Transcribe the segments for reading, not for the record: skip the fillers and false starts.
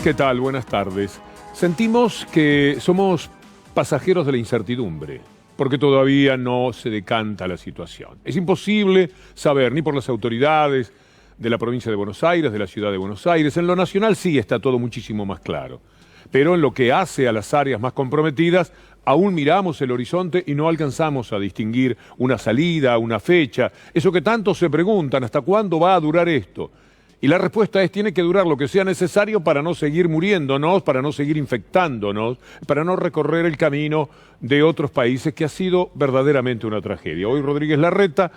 ¿Qué tal? Buenas tardes. Sentimos que somos pasajeros de la incertidumbre, porque todavía no se decanta la situación. Es imposible saber, ni por las autoridades de la provincia de Buenos Aires, de la ciudad de Buenos Aires. En lo nacional sí está todo muchísimo más claro. Pero en lo que hace a las áreas más comprometidas, aún miramos el horizonte y no alcanzamos a distinguir una salida, una fecha. Eso que tanto se preguntan, ¿hasta cuándo va a durar esto? Y la respuesta es, tiene que durar lo que sea necesario para no seguir muriéndonos, para no seguir infectándonos, para no recorrer el camino de otros países, que ha sido verdaderamente una tragedia. Hoy Rodríguez Larreta,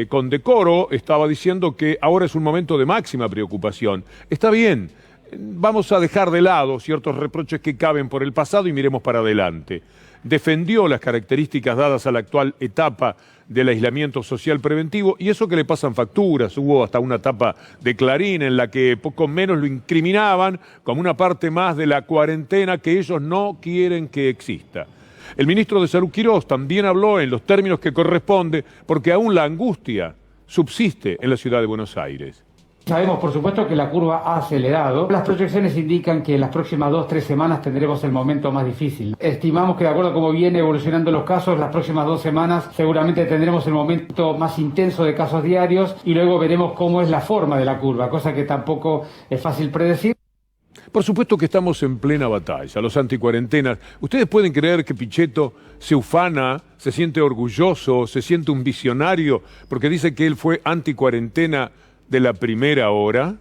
con decoro, estaba diciendo que ahora es un momento de máxima preocupación. Está bien, vamos a dejar de lado ciertos reproches que caben por el pasado y miremos para adelante. Defendió las características dadas a la actual etapa del aislamiento social preventivo, y eso que le pasan facturas. Hubo hasta una etapa de Clarín en la que poco menos lo incriminaban como una parte más de la cuarentena que ellos no quieren que exista. El ministro de Salud, Quirós, también habló en los términos que corresponde, porque aún la angustia subsiste en la ciudad de Buenos Aires. Sabemos, por supuesto, que la curva ha acelerado. Las proyecciones indican que en las próximas 2-3 semanas tendremos el momento más difícil. Estimamos que, de acuerdo a cómo viene evolucionando los casos, las próximas 2 semanas seguramente tendremos el momento más intenso de casos diarios y luego veremos cómo es la forma de la curva, cosa que tampoco es fácil predecir. Por supuesto que estamos en plena batalla, los anticuarentenas. ¿Ustedes pueden creer que Pichetto se ufana, se siente orgulloso, se siente un visionario porque dice que él fue anticuarentena de la primera hora?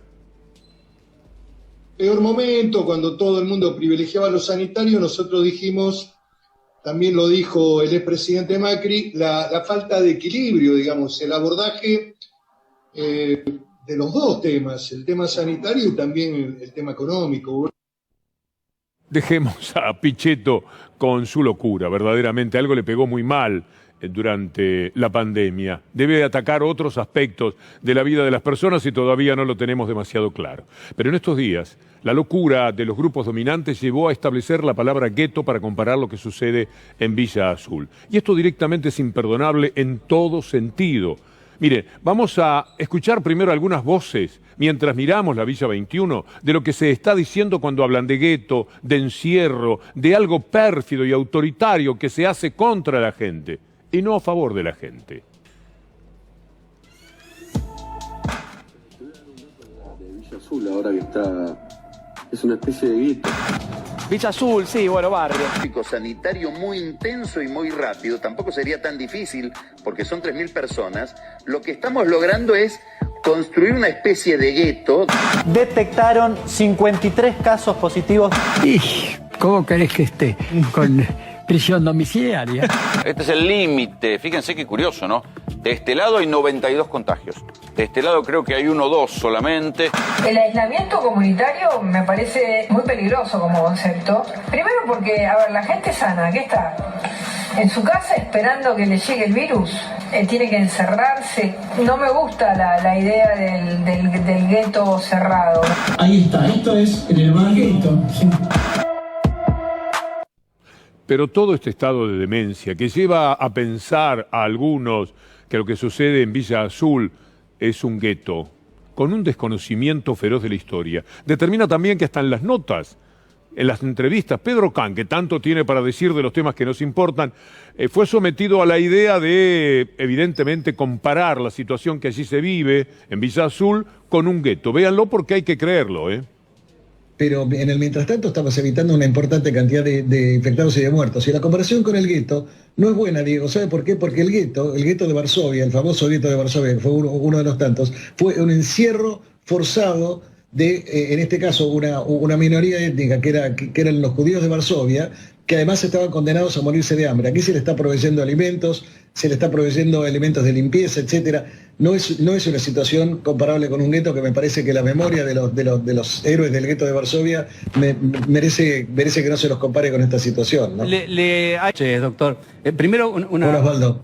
Peor momento, cuando todo el mundo privilegiaba a los sanitarios, nosotros dijimos, también lo dijo el expresidente Macri, la falta de equilibrio, digamos, el abordaje de los dos temas, el tema sanitario y también el tema económico. Dejemos a Pichetto con su locura, verdaderamente, algo le pegó muy mal durante la pandemia. Debe atacar otros aspectos de la vida de las personas y todavía no lo tenemos demasiado claro. Pero en estos días, la locura de los grupos dominantes llevó a establecer la palabra gueto para comparar lo que sucede en Villa Azul. Y esto directamente es imperdonable en todo sentido. Mire, vamos a escuchar primero algunas voces, mientras miramos la Villa 21, de lo que se está diciendo cuando hablan de gueto, de encierro, de algo pérfido y autoritario que se hace contra la gente y no a favor de la gente. De Villa Azul, ahora que está, es una especie de gueto. Villa Azul, sí, bueno, barrio. Sanitario muy intenso y muy rápido, tampoco sería tan difícil porque son 3.000 personas. Lo que estamos logrando es construir una especie de gueto. Detectaron 53 casos positivos. ¿Y cómo querés que esté? Con prisión domiciliaria. Este es el límite. Fíjense qué curioso, ¿no? De este lado hay 92 contagios. De este lado creo que hay 1 o 2 solamente. El aislamiento comunitario me parece muy peligroso como concepto. Primero porque, a ver, la gente sana, ¿qué está? En su casa esperando que le llegue el virus. Tiene que encerrarse. No me gusta la idea del gueto cerrado. Ahí está, esto es el gueto. Sí. Pero todo este estado de demencia que lleva a pensar a algunos que lo que sucede en Villa Azul es un gueto, con un desconocimiento feroz de la historia, determina también que hasta en las notas, en las entrevistas, Pedro Can, que tanto tiene para decir de los temas que nos importan, fue sometido a la idea de, evidentemente, comparar la situación que allí se vive en Villa Azul con un gueto. Véanlo porque hay que creerlo, Pero en el mientras tanto estamos evitando una importante cantidad de infectados y de muertos. Y la comparación con el gueto no es buena, Diego. ¿Sabe por qué? Porque el gueto de Varsovia, el famoso gueto de Varsovia, que fue uno de los tantos, fue un encierro forzado de, en este caso, una minoría étnica que eran los judíos de Varsovia, que además estaban condenados a morirse de hambre. Aquí se le está proveyendo alimentos, se le está proveyendo elementos de limpieza, etcétera. No es una situación comparable con un gueto, que me parece que la memoria de los héroes del gueto de Varsovia merece que no se los compare con esta situación, ¿no? Doctor, primero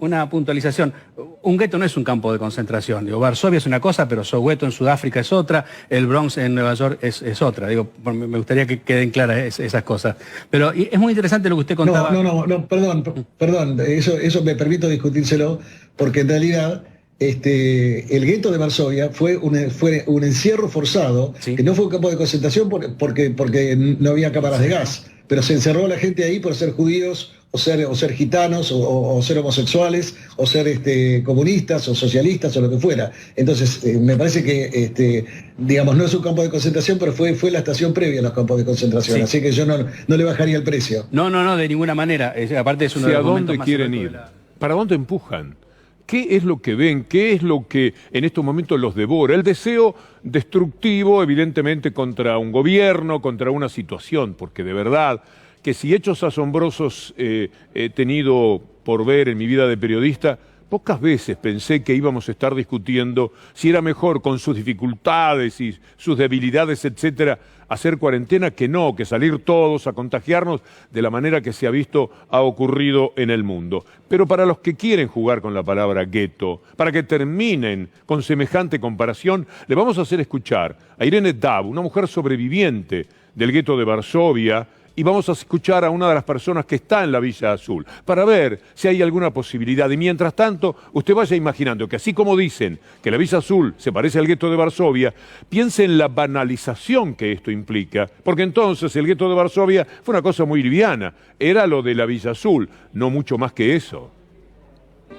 una puntualización. Un gueto no es un campo de concentración. Digo, Varsovia es una cosa, pero Soweto en Sudáfrica es otra, el Bronx en Nueva York es otra. Digo, me gustaría que queden claras esas cosas. Pero es muy interesante lo que usted contaba. No, perdón, eso me permito discutírselo, porque en realidad el gueto de Varsovia fue un encierro forzado, que no fue un campo de concentración porque no había cámaras de gas, pero se encerró a la gente ahí por ser judíos, o ser gitanos, o ser homosexuales, o ser comunistas, o socialistas, o lo que fuera. Entonces, me parece que, digamos, no es un campo de concentración, pero fue la estación previa a los campos de concentración, así que yo no le bajaría el precio. No, de ninguna manera. Aparte es uno de los momentos ¿A dónde quieren ir? ¿Para dónde empujan? ¿Qué es lo que ven? ¿Qué es lo que en estos momentos los devora? El deseo destructivo, evidentemente, contra un gobierno, contra una situación, porque de verdad que si hechos asombrosos he tenido por ver en mi vida de periodista, pocas veces pensé que íbamos a estar discutiendo si era mejor, con sus dificultades y sus debilidades, etcétera, hacer cuarentena que no, que salir todos a contagiarnos de la manera que se ha visto ha ocurrido en el mundo. Pero para los que quieren jugar con la palabra gueto, para que terminen con semejante comparación, le vamos a hacer escuchar a Irene Dav, una mujer sobreviviente del gueto de Varsovia, y vamos a escuchar a una de las personas que está en la Villa Azul, para ver si hay alguna posibilidad. Y mientras tanto, usted vaya imaginando que así como dicen que la Villa Azul se parece al gueto de Varsovia, piense en la banalización que esto implica, porque entonces el gueto de Varsovia fue una cosa muy liviana, era lo de la Villa Azul, no mucho más que eso.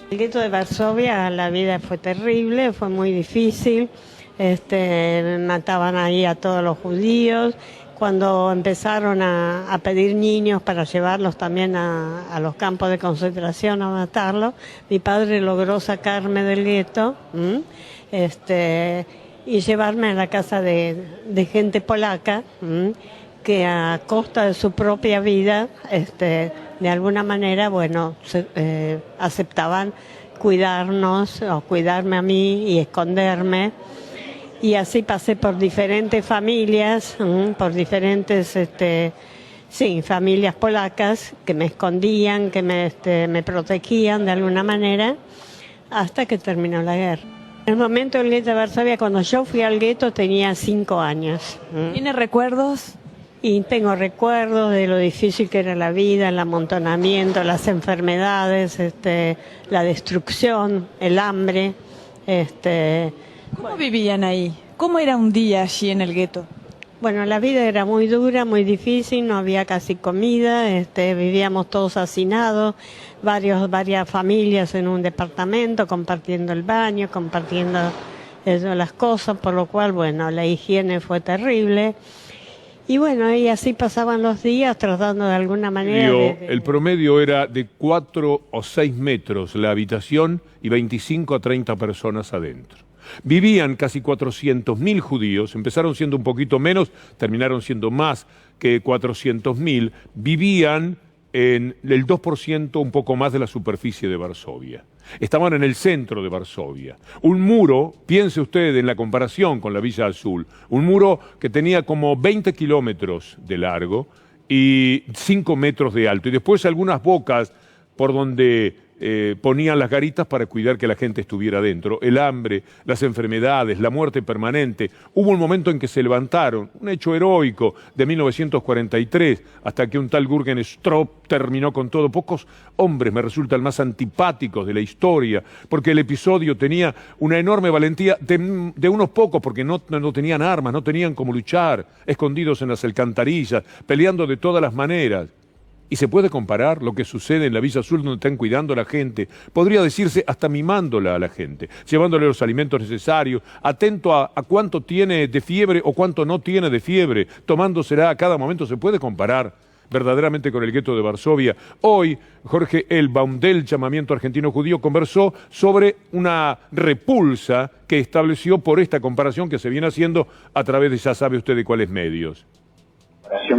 El gueto de Varsovia, la vida fue terrible, fue muy difícil, mataban ahí a todos los judíos. Cuando empezaron a pedir niños para llevarlos también a los campos de concentración a matarlos, mi padre logró sacarme del gueto y llevarme a la casa de gente polaca que a costa de su propia vida, de alguna manera, aceptaban cuidarnos o cuidarme a mí y esconderme. Y así pasé por diferentes familias, por diferentes familias polacas que me escondían, que me protegían de alguna manera, hasta que terminó la guerra. En el momento del gueto de Varsovia, cuando yo fui al gueto, tenía 5 años. ¿Tiene recuerdos? Y tengo recuerdos de lo difícil que era la vida, el amontonamiento, las enfermedades, la destrucción, el hambre. ¿Cómo vivían ahí? ¿Cómo era un día allí en el gueto? Bueno, la vida era muy dura, muy difícil, no había casi comida, vivíamos todos hacinados, varias familias en un departamento, compartiendo el baño, compartiendo las cosas, por lo cual, la higiene fue terrible. Y y así pasaban los días tratando de alguna manera El promedio era de 4 o 6 metros la habitación y 25 a 30 personas adentro. Vivían casi 400.000 judíos, empezaron siendo un poquito menos, terminaron siendo más que 400.000, vivían en el 2%, un poco más de la superficie de Varsovia. Estaban en el centro de Varsovia. Un muro, piense usted en la comparación con la Villa Azul, un muro que tenía como 20 kilómetros de largo y 5 metros de alto, y después algunas bocas por donde ponían las garitas para cuidar que la gente estuviera dentro. El hambre, las enfermedades, la muerte permanente. Hubo un momento en que se levantaron, un hecho heroico de 1943, hasta que un tal Gürgen Stroop terminó con todo. Pocos hombres me resultan más antipáticos de la historia, porque el episodio tenía una enorme valentía de unos pocos, porque no tenían armas, no tenían cómo luchar, escondidos en las alcantarillas, peleando de todas las maneras. Y se puede comparar lo que sucede en la Villa Azul, donde están cuidando a la gente, podría decirse hasta mimándola a la gente, llevándole los alimentos necesarios, atento a cuánto tiene de fiebre o cuánto no tiene de fiebre, tomándosela a cada momento. Se puede comparar verdaderamente con el gueto de Varsovia. Hoy, Jorge Elbaum, del Llamamiento Argentino Judío, conversó sobre una repulsa que estableció por esta comparación que se viene haciendo a través de ya sabe usted de cuáles medios.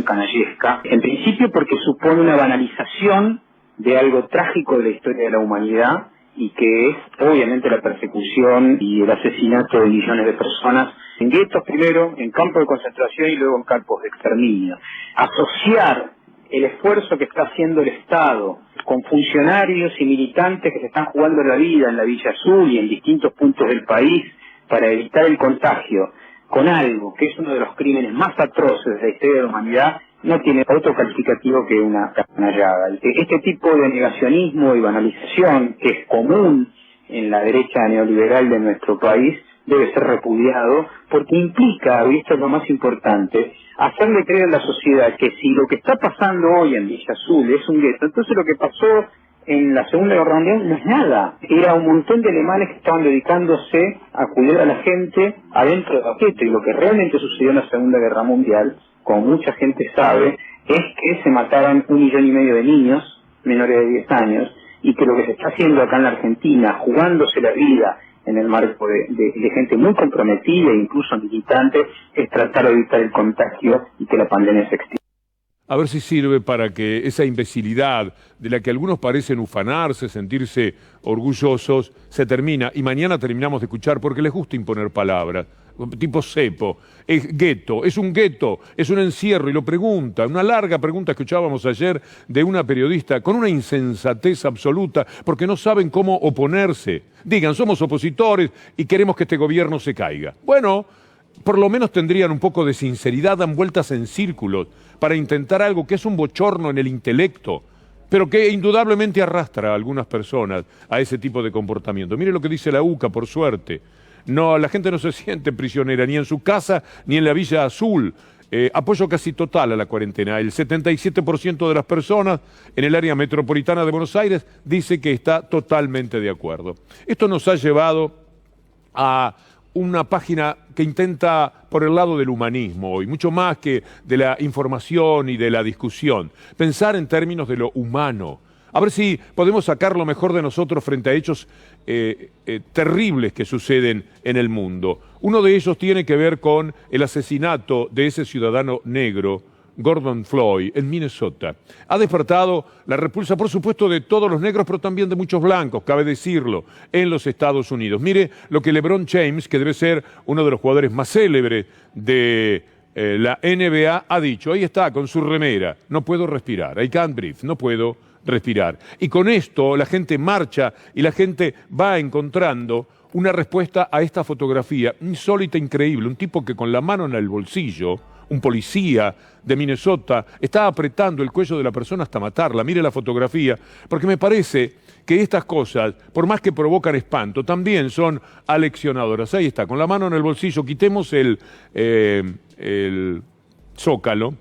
Canallesca, en principio porque supone una banalización de algo trágico de la historia de la humanidad y que es obviamente la persecución y el asesinato de millones de personas en guetos primero, en campos de concentración y luego en campos de exterminio. Asociar el esfuerzo que está haciendo el Estado con funcionarios y militantes que se están jugando la vida en la Villa Azul y en distintos puntos del país para evitar el contagio con algo que es uno de los crímenes más atroces de la historia de la humanidad, no tiene otro calificativo que una canallada. Este tipo de negacionismo y banalización, que es común en la derecha neoliberal de nuestro país debe ser repudiado, porque implica, y esto es lo más importante, hacerle creer a la sociedad que si lo que está pasando hoy en Villa Azul es un gueto, entonces lo que pasó en la Segunda Guerra Mundial no es nada. Era un montón de alemanes que estaban dedicándose a cuidar a la gente adentro del gueto, y lo que realmente sucedió en la Segunda Guerra Mundial, como mucha gente sabe, es que se mataron 1,5 millones de niños menores de 10 años, y que lo que se está haciendo acá en la Argentina, jugándose la vida en el marco de gente muy comprometida e incluso militante, es tratar de evitar el contagio y que la pandemia se extienda. A ver si sirve para que esa imbecilidad de la que algunos parecen ufanarse, sentirse orgullosos, se termina. Y mañana terminamos de escuchar, porque les gusta imponer palabras, tipo cepo. Es gueto, es un gueto, es un encierro, y lo pregunta. Una larga pregunta escuchábamos ayer de una periodista con una insensatez absoluta, porque no saben cómo oponerse. Digan, somos opositores y queremos que este gobierno se caiga. Bueno, por lo menos tendrían un poco de sinceridad, dan vueltas en círculos para intentar algo que es un bochorno en el intelecto, pero que indudablemente arrastra a algunas personas a ese tipo de comportamiento. Mire lo que dice la UCA, por suerte. No, la gente no se siente prisionera ni en su casa ni en la Villa Azul. Apoyo casi total a la cuarentena. El 77% de las personas en el área metropolitana de Buenos Aires dice que está totalmente de acuerdo. Esto nos ha llevado a una página que intenta por el lado del humanismo, y mucho más que de la información y de la discusión, pensar en términos de lo humano, a ver si podemos sacar lo mejor de nosotros frente a hechos terribles que suceden en el mundo. Uno de ellos tiene que ver con el asesinato de ese ciudadano negro, Gordon Floyd, en Minnesota. Ha despertado la repulsa, por supuesto, de todos los negros, pero también de muchos blancos, cabe decirlo, en los Estados Unidos. Mire lo que LeBron James, que debe ser uno de los jugadores más célebres de la NBA, ha dicho. Ahí está, con su remera. No puedo respirar. I can't breathe. No puedo respirar. Y con esto la gente marcha y la gente va encontrando una respuesta a esta fotografía insólita, increíble. Un tipo que con la mano en el bolsillo, un policía de Minnesota, está apretando el cuello de la persona hasta matarla. Mire la fotografía, porque me parece que estas cosas, por más que provocan espanto, también son aleccionadoras. Ahí está, con la mano en el bolsillo. Quitemos el zócalo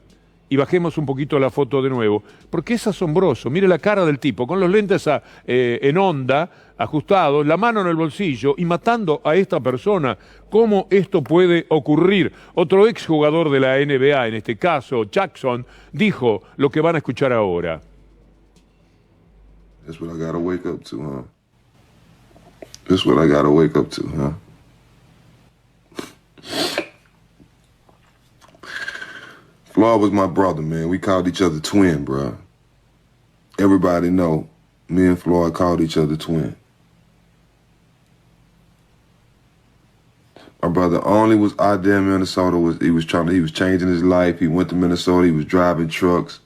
y bajemos un poquito la foto de nuevo, porque es asombroso. Mire la cara del tipo, con los lentes en onda, ajustados, la mano en el bolsillo y matando a esta persona. ¿Cómo esto puede ocurrir? Otro exjugador de la NBA, en este caso Jackson, dijo lo que van a escuchar ahora. That's what I gotta wake up to, huh? That's what I gotta wake up to, huh? Floyd was my brother, man. We called each other twin, bro. Everybody know me and Floyd called each other twin. My brother only was out there in Minnesota. He was changing his life. He went to Minnesota. He was driving trucks.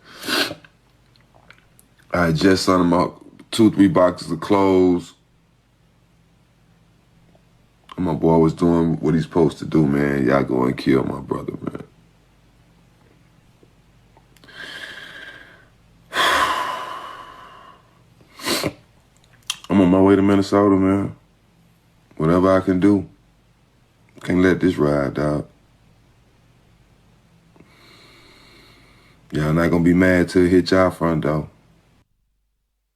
I had just sent him out 2-3 boxes of clothes. And my boy was doing what he's supposed to do, man. Y'all go and kill my brother, man. I'm on my way to Minnesota, man. Whatever I can do. Can't let this ride, dog. Y'all not gonna be mad till it hit y'all front door.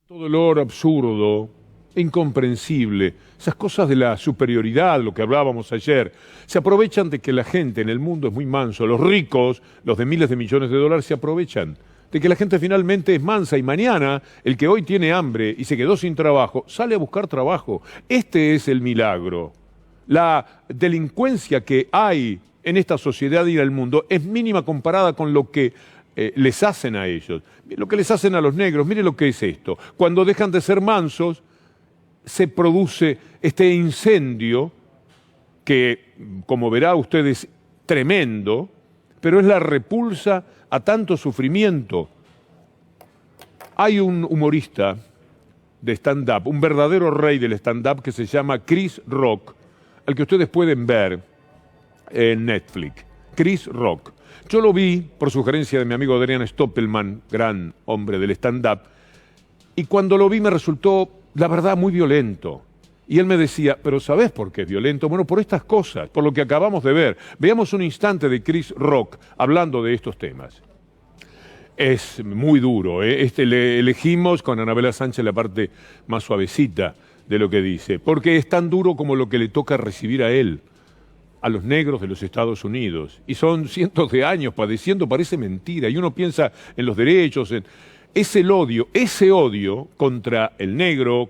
Todo dolor absurdo, incomprensible, esas cosas de la superioridad, lo que hablábamos ayer, se aprovechan de que la gente en el mundo es muy manso. Los ricos, los de miles de millones de dólares, se aprovechan de que la gente finalmente es mansa, y mañana el que hoy tiene hambre y se quedó sin trabajo, sale a buscar trabajo. Este es el milagro. La delincuencia que hay en esta sociedad y en el mundo es mínima comparada con lo que les hacen a ellos. Lo que les hacen a los negros, mire lo que es esto. Cuando dejan de ser mansos, se produce este incendio que, como verá usted, es tremendo, pero es la repulsa a tanto sufrimiento. Hay un humorista de stand-up, un verdadero rey del stand-up, que se llama Chris Rock, al que ustedes pueden ver en Netflix. Chris Rock. Yo lo vi por sugerencia de mi amigo Adrián Stoppelman, gran hombre del stand-up, y cuando lo vi me resultó, la verdad, muy violento. Y él me decía, pero ¿sabés por qué es violento? Bueno, por estas cosas, por lo que acabamos de ver. Veamos un instante de Chris Rock hablando de estos temas. Es muy duro, ¿eh? Le elegimos con Anabela Sánchez la parte más suavecita de lo que dice, porque es tan duro como lo que le toca recibir a él, a los negros de los Estados Unidos. Y son cientos de años padeciendo, parece mentira, y uno piensa en los derechos, es el odio, ese odio contra el negro,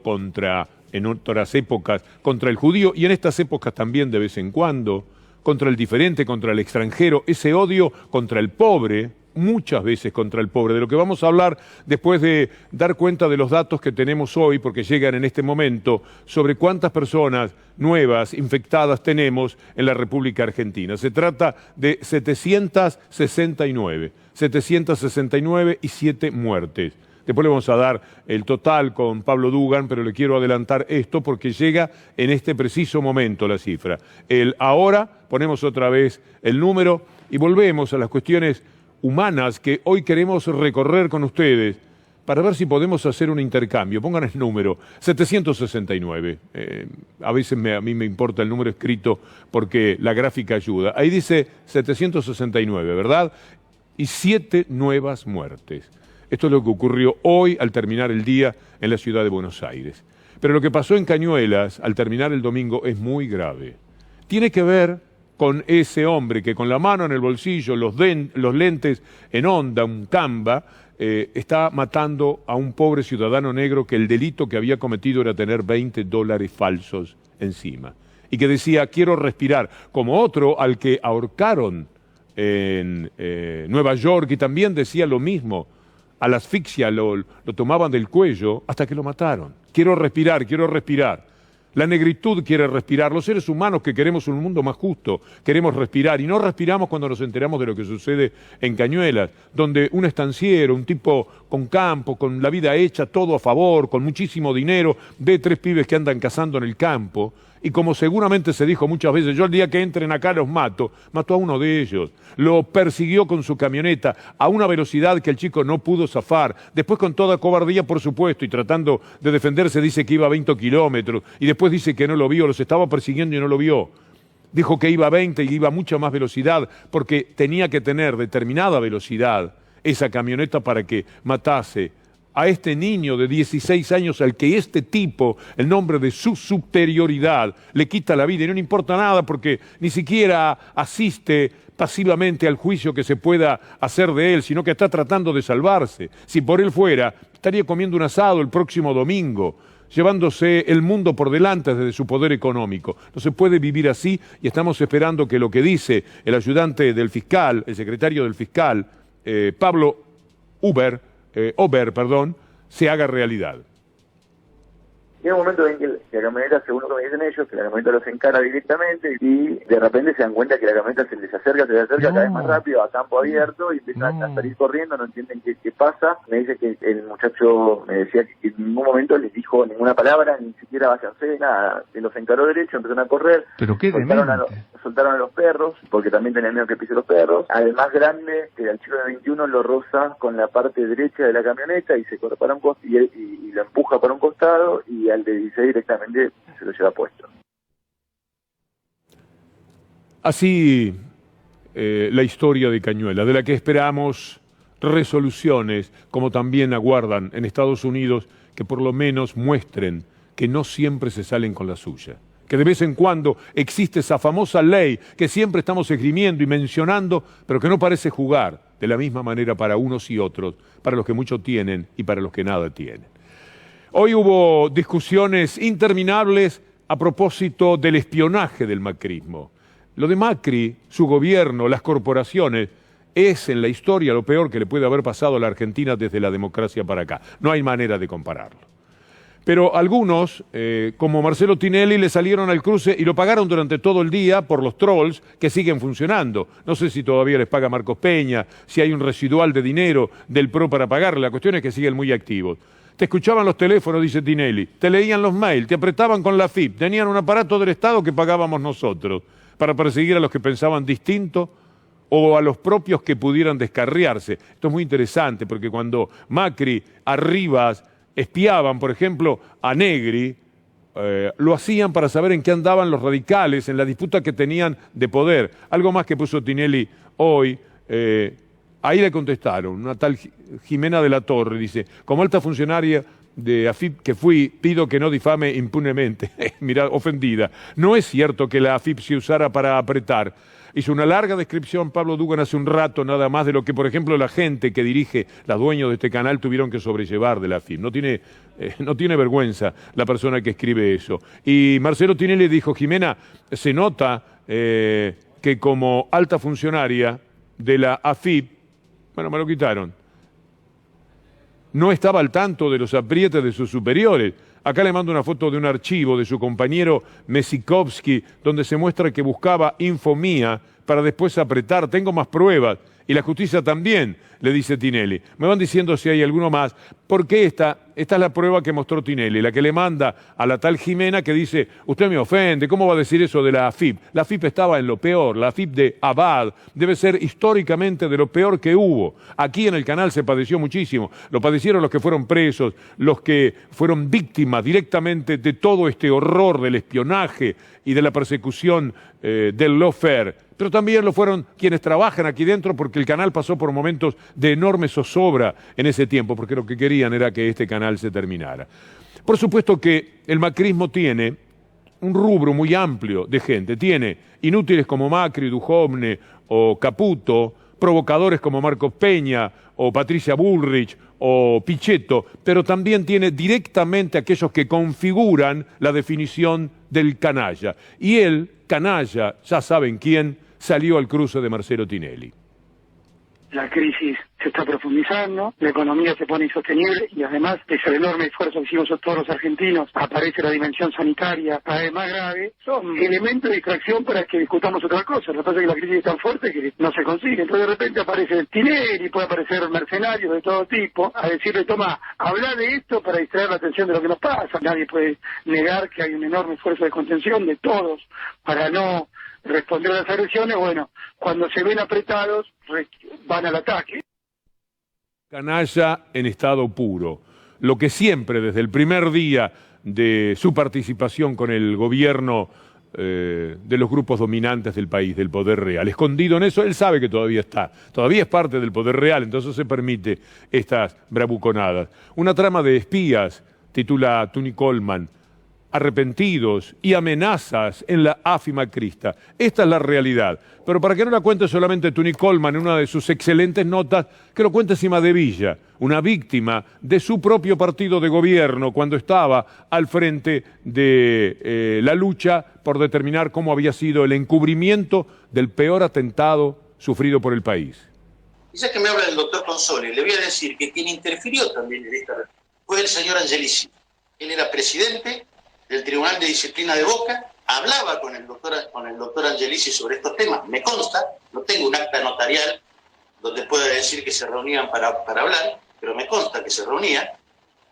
en otras épocas, contra el judío, y en estas épocas también de vez en cuando, contra el diferente, contra el extranjero, ese odio contra el pobre, muchas veces contra el pobre, de lo que vamos a hablar después de dar cuenta de los datos que tenemos hoy, porque llegan en este momento, sobre cuántas personas nuevas, infectadas tenemos en la República Argentina. Se trata de 769 y 7 muertes. Después le vamos a dar el total con Pablo Dugan, pero le quiero adelantar esto porque llega en este preciso momento la cifra. Ahora ponemos otra vez el número y volvemos a las cuestiones humanas que hoy queremos recorrer con ustedes para ver si podemos hacer un intercambio. Pongan el número, 769. A veces a mí me importa el número escrito porque la gráfica ayuda. Ahí dice 769, ¿verdad? Y 7 nuevas muertes. Esto es lo que ocurrió hoy al terminar el día en la ciudad de Buenos Aires. Pero lo que pasó en Cañuelas al terminar el domingo es muy grave. Tiene que ver con ese hombre que con la mano en el bolsillo, los lentes en onda, un camba, está matando a un pobre ciudadano negro que el delito que había cometido era tener $20 falsos encima. Y que decía, quiero respirar, como otro al que ahorcaron en Nueva York y también decía lo mismo, a la asfixia lo tomaban del cuello hasta que lo mataron. Quiero respirar, quiero respirar. La negritud quiere respirar, los seres humanos que queremos un mundo más justo, queremos respirar y no respiramos cuando nos enteramos de lo que sucede en Cañuelas, donde un estanciero, un tipo con campo, con la vida hecha, todo a favor, con muchísimo dinero, ve 3 pibes que andan cazando en el campo y como seguramente se dijo muchas veces, yo el día que entren acá los mato, mató a uno de ellos, lo persiguió con su camioneta a una velocidad que el chico no pudo zafar, después con toda cobardía por supuesto y tratando de defenderse dice que iba a 20 kilómetros y después dice que no lo vio, los estaba persiguiendo y no lo vio. Dijo que iba a 20 y iba a mucha más velocidad porque tenía que tener determinada velocidad esa camioneta para que matase a este niño de 16 años al que este tipo, en nombre de su superioridad, le quita la vida y no le importa nada porque ni siquiera asiste pasivamente al juicio que se pueda hacer de él, sino que está tratando de salvarse. Si por él fuera, estaría comiendo un asado el próximo domingo, llevándose el mundo por delante desde su poder económico. No se puede vivir así y estamos esperando que lo que dice el ayudante del fiscal, el secretario del fiscal, Pablo Ober, se haga realidad. Llega un momento en que la camioneta, según lo que me dicen ellos, que la camioneta los encara directamente y de repente se dan cuenta que la camioneta se les acerca cada vez más rápido a campo abierto y empiezan a salir corriendo, no entienden qué pasa. Me dice que el muchacho me decía que en ningún momento les dijo ninguna palabra, ni siquiera váyanse, nada. Se los encaró derecho, empezaron a correr. Pero qué soltaron a los perros, porque también tenían miedo que pise los perros. Al más grande, que era el chico de 21, lo roza con la parte derecha de la camioneta y se corre para un costado y lo empuja para un costado y al de 16 directamente se lo lleva puesto. Así la historia de Cañuelas, de la que esperamos resoluciones, como también aguardan en Estados Unidos, que por lo menos muestren que no siempre se salen con la suya. Que de vez en cuando existe esa famosa ley que siempre estamos esgrimiendo y mencionando, pero que no parece jugar de la misma manera para unos y otros, para los que mucho tienen y para los que nada tienen. Hoy hubo discusiones interminables a propósito del espionaje del macrismo. Lo de Macri, su gobierno, las corporaciones, es en la historia lo peor que le puede haber pasado a la Argentina desde la democracia para acá. No hay manera de compararlo. Pero algunos, como Marcelo Tinelli, le salieron al cruce y lo pagaron durante todo el día por los trolls que siguen funcionando. No sé si todavía les paga Marcos Peña, si hay un residual de dinero del PRO para pagarle. La cuestión es que siguen muy activos. Te escuchaban los teléfonos, dice Tinelli, te leían los mails, te apretaban con la FIP, tenían un aparato del Estado que pagábamos nosotros para perseguir a los que pensaban distinto o a los propios que pudieran descarriarse. Esto es muy interesante porque cuando Macri, Arribas, espiaban, por ejemplo, a Negri, lo hacían para saber en qué andaban los radicales en la disputa que tenían de poder. Algo más que puso Tinelli hoy, ahí le contestaron, una tal Jimena de la Torre, dice, como alta funcionaria de AFIP que fui, pido que no difame impunemente. Mirá, ofendida. No es cierto que la AFIP se usara para apretar. Hizo una larga descripción Pablo Dugan hace un rato nada más de lo que, por ejemplo, la gente que dirige, los dueños de este canal, tuvieron que sobrellevar de la AFIP. No tiene vergüenza la persona que escribe eso. Y Marcelo Tinelli dijo, Jimena, se nota que como alta funcionaria de la AFIP, bueno, me lo quitaron, no estaba al tanto de los aprietes de sus superiores. Acá le mando una foto de un archivo de su compañero Mesikovsky, donde se muestra que buscaba info mía para después apretar. Tengo más pruebas. Y la justicia también, le dice Tinelli. Me van diciendo si hay alguno más. Porque esta es la prueba que mostró Tinelli, la que le manda a la tal Jimena que dice, usted me ofende, ¿cómo va a decir eso de la AFIP? La AFIP estaba en lo peor, la AFIP de Abad debe ser históricamente de lo peor que hubo. Aquí en el canal se padeció muchísimo, lo padecieron los que fueron presos, los que fueron víctimas directamente de todo este horror del espionaje y de la persecución del lawfare. Pero también lo fueron quienes trabajan aquí dentro porque el canal pasó por momentos de enorme zozobra en ese tiempo, porque lo que querían era que este canal se terminara. Por supuesto que el macrismo tiene un rubro muy amplio de gente. Tiene inútiles como Macri, Duhovne o Caputo, provocadores como Marcos Peña o Patricia Bullrich o Pichetto, pero también tiene directamente aquellos que configuran la definición del canalla. Y el canalla, ya saben quién, salió al cruce de Marcelo Tinelli. La crisis se está profundizando, la economía se pone insostenible y además, pese al enorme esfuerzo que hicimos todos los argentinos, aparece la dimensión sanitaria cada vez más grave, son elementos de distracción para que discutamos otra cosa. Lo que pasa es que la crisis es tan fuerte que no se consigue. Entonces de repente aparece el Tinelli, puede aparecer mercenarios de todo tipo, a decirle, toma, habla de esto para distraer la atención de lo que nos pasa. Nadie puede negar que hay un enorme esfuerzo de contención de todos para no responder a las agresiones. Bueno, cuando se ven apretados, van al ataque. Canalla en estado puro. Lo que siempre, desde el primer día de su participación con el gobierno de los grupos dominantes del país, del poder real, escondido en eso, él sabe que todavía es parte del poder real, entonces se permite estas bravuconadas. Una trama de espías, titula Tuni Coleman, arrepentidos y amenazas en la AFI macrista. Esta es la realidad. Pero para que no la cuente solamente Tuni Coleman en una de sus excelentes notas, que lo cuente Sima de Villa, una víctima de su propio partido de gobierno cuando estaba al frente de la lucha por determinar cómo había sido el encubrimiento del peor atentado sufrido por el país. Y ya que me habla del doctor Consoli, le voy a decir que quien interfirió también en esta fue el señor Angelici. Él era presidente del Tribunal de Disciplina de Boca, hablaba con el doctor Angelici sobre estos temas, me consta, no tengo un acta notarial donde pueda decir que se reunían para hablar, pero me consta que se reunían,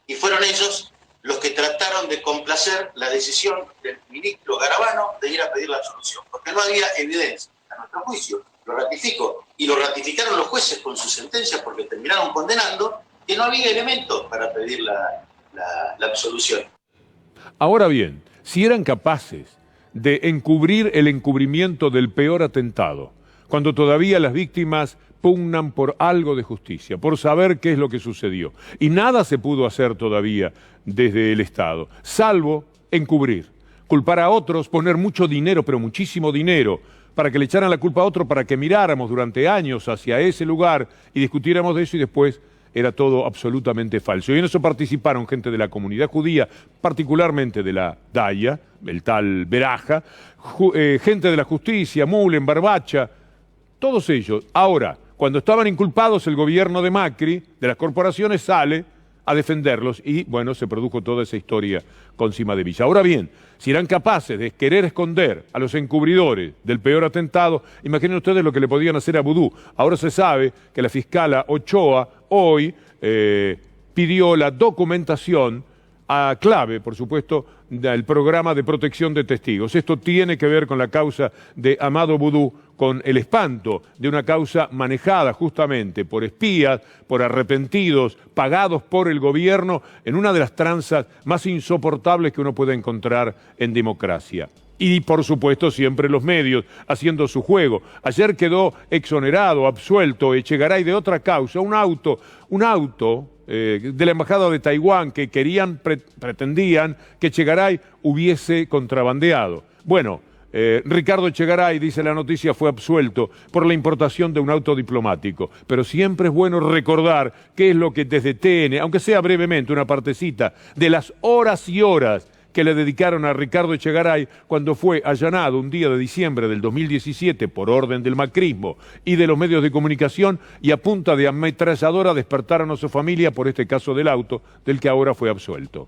y fueron ellos los que trataron de complacer la decisión del ministro Garabano de ir a pedir la absolución, porque no había evidencia, a nuestro juicio, lo ratifico, y lo ratificaron los jueces con su sentencia porque terminaron condenando que no había elementos para pedir la absolución. Ahora bien, si eran capaces de encubrir el encubrimiento del peor atentado, cuando todavía las víctimas pugnan por algo de justicia, por saber qué es lo que sucedió, y nada se pudo hacer todavía desde el Estado, salvo encubrir, culpar a otros, poner mucho dinero, pero muchísimo dinero, para que le echaran la culpa a otro, para que miráramos durante años hacia ese lugar y discutiéramos de eso y después era todo absolutamente falso. Y en eso participaron gente de la comunidad judía, particularmente de la Daya, el tal Beraja, gente de la justicia, Mullen, Barbacha, todos ellos. Ahora, cuando estaban inculpados, el gobierno de Macri, de las corporaciones, sale a defenderlos y, bueno, se produjo toda esa historia con Sima de Villa. Ahora bien, si eran capaces de querer esconder a los encubridores del peor atentado, imaginen ustedes lo que le podían hacer a Vudú. Ahora se sabe que la fiscala Ochoa hoy pidió la documentación clave, por supuesto, del programa de protección de testigos. Esto tiene que ver con la causa de Amado Vudú, con el espanto de una causa manejada justamente por espías, por arrepentidos, pagados por el gobierno, en una de las tranzas más insoportables que uno puede encontrar en democracia. Y, por supuesto, siempre los medios haciendo su juego. Ayer quedó exonerado, absuelto Echegaray de otra causa, un auto de la Embajada de Taiwán que pretendían que Echegaray hubiese contrabandeado. Bueno, Ricardo Echegaray, dice la noticia, fue absuelto por la importación de un auto diplomático. Pero siempre es bueno recordar qué es lo que desde TN, aunque sea brevemente una partecita, de las horas y horas que le dedicaron a Ricardo Echegaray cuando fue allanado un día de diciembre del 2017 por orden del macrismo y de los medios de comunicación, y a punta de ametralladora despertaron a su familia por este caso del auto del que ahora fue absuelto.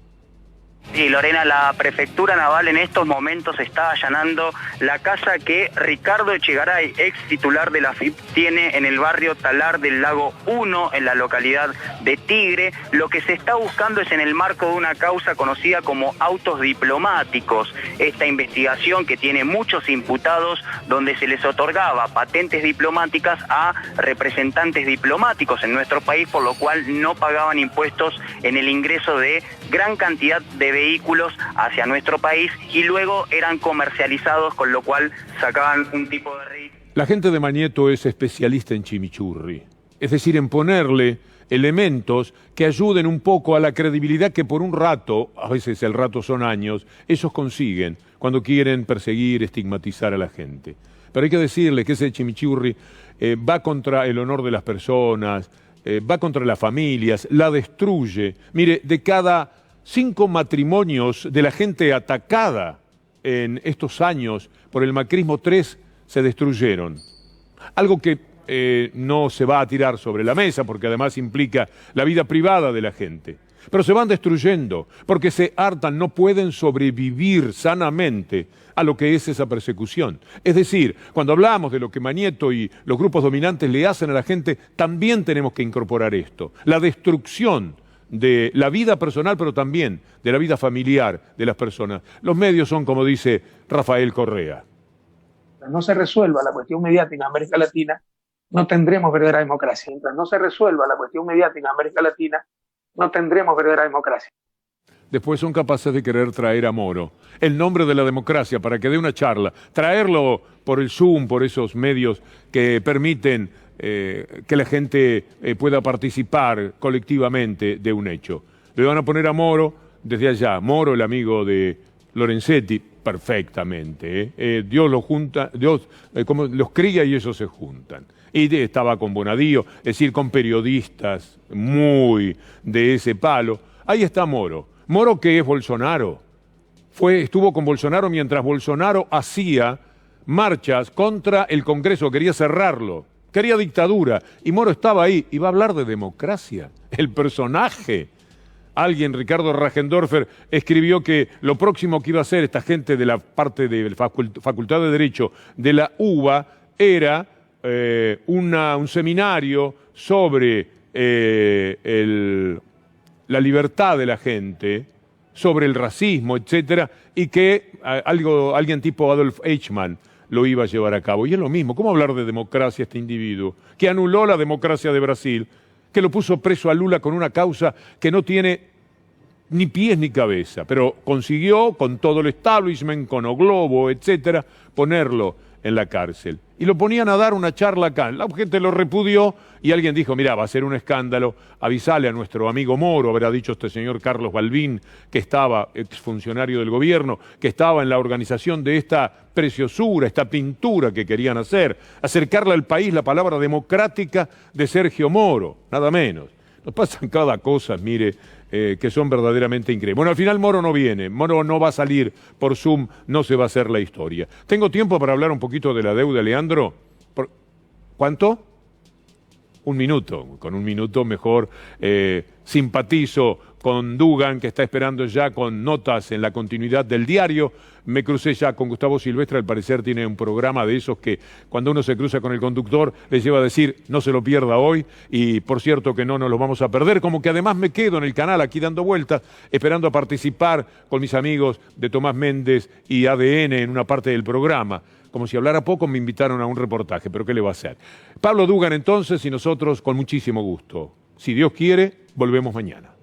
Sí, Lorena, la Prefectura Naval en estos momentos está allanando la casa que Ricardo Echegaray, ex titular de la AFIP, tiene en el barrio Talar del Lago 1, en la localidad de Tigre. Lo que se está buscando es en el marco de una causa conocida como autos diplomáticos. Esta investigación que tiene muchos imputados, donde se les otorgaba patentes diplomáticas a representantes diplomáticos en nuestro país, por lo cual no pagaban impuestos en el ingreso de gran cantidad de vehículos hacia nuestro país y luego eran comercializados, con lo cual sacaban un tipo de rédito. La gente de Mañeto es especialista en chimichurri, es decir, en ponerle elementos que ayuden un poco a la credibilidad que por un rato, a veces el rato son años, ellos consiguen cuando quieren perseguir, estigmatizar a la gente. Pero hay que decirle que ese chimichurri va contra el honor de las personas, va contra las familias, la destruye. Mire, de cada 5 matrimonios de la gente atacada en estos años por el macrismo, 3 se destruyeron. Algo que no se va a tirar sobre la mesa, porque además implica la vida privada de la gente. Pero se van destruyendo, porque se hartan, no pueden sobrevivir sanamente a lo que es esa persecución. Es decir, cuando hablamos de lo que Mañeto y los grupos dominantes le hacen a la gente, también tenemos que incorporar esto, la destrucción de la vida personal, pero también de la vida familiar de las personas. Los medios son, como dice Rafael Correa. No se resuelva la cuestión mediática en América Latina, no tendremos verdadera democracia. Mientras no se resuelva la cuestión mediática en América Latina, no tendremos verdadera democracia. Después son capaces de querer traer a Moro, el nombre de la democracia, para que dé una charla, traerlo por el Zoom, por esos medios que permiten que la gente pueda participar colectivamente de un hecho. Le van a poner a Moro desde allá, Moro, el amigo de Lorenzetti, perfectamente. Dios los junta, Dios como los cría y ellos se juntan. Y estaba con Bonadío, es decir, con periodistas muy de ese palo. Ahí está Moro. Moro, que es Bolsonaro, estuvo con Bolsonaro mientras Bolsonaro hacía marchas contra el Congreso, quería cerrarlo, quería dictadura, y Moro estaba ahí, y va a hablar de democracia, el personaje. Alguien, Ricardo Rajendorfer, escribió que lo próximo que iba a hacer esta gente de la parte de la Facultad de Derecho de la UBA era un seminario sobre la libertad de la gente, sobre el racismo, etcétera, y que alguien tipo Adolf Eichmann lo iba a llevar a cabo. Y es lo mismo, ¿cómo hablar de democracia este individuo que anuló la democracia de Brasil, que lo puso preso a Lula con una causa que no tiene ni pies ni cabeza, pero consiguió con todo el establishment, con O Globo, etcétera, ponerlo en la cárcel? Y lo ponían a dar una charla acá. La gente lo repudió y alguien dijo, mirá, va a ser un escándalo, avisale a nuestro amigo Moro, habrá dicho este señor Carlos Balbín, que estaba, exfuncionario del gobierno, que estaba en la organización de esta preciosura, esta pintura que querían hacer, acercarle al país la palabra democrática de Sergio Moro, nada menos. Nos pasan cada cosa, mire, que son verdaderamente increíbles. Bueno, al final Moro no viene, Moro no va a salir por Zoom, no se va a hacer la historia. ¿Tengo tiempo para hablar un poquito de la deuda, Leandro? ¿Cuánto? 1 minuto, con 1 minuto mejor simpatizo con Dugan, que está esperando ya con notas en la continuidad del diario. Me crucé ya con Gustavo Silvestre, al parecer tiene un programa de esos que cuando uno se cruza con el conductor le lleva a decir no se lo pierda hoy, y por cierto que no nos lo vamos a perder, como que además me quedo en el canal aquí dando vueltas, esperando a participar con mis amigos de Tomás Méndez y ADN en una parte del programa. Como si hablara poco, me invitaron a un reportaje, pero ¿qué le va a hacer? Pablo Dugan entonces, y nosotros con muchísimo gusto. Si Dios quiere, volvemos mañana.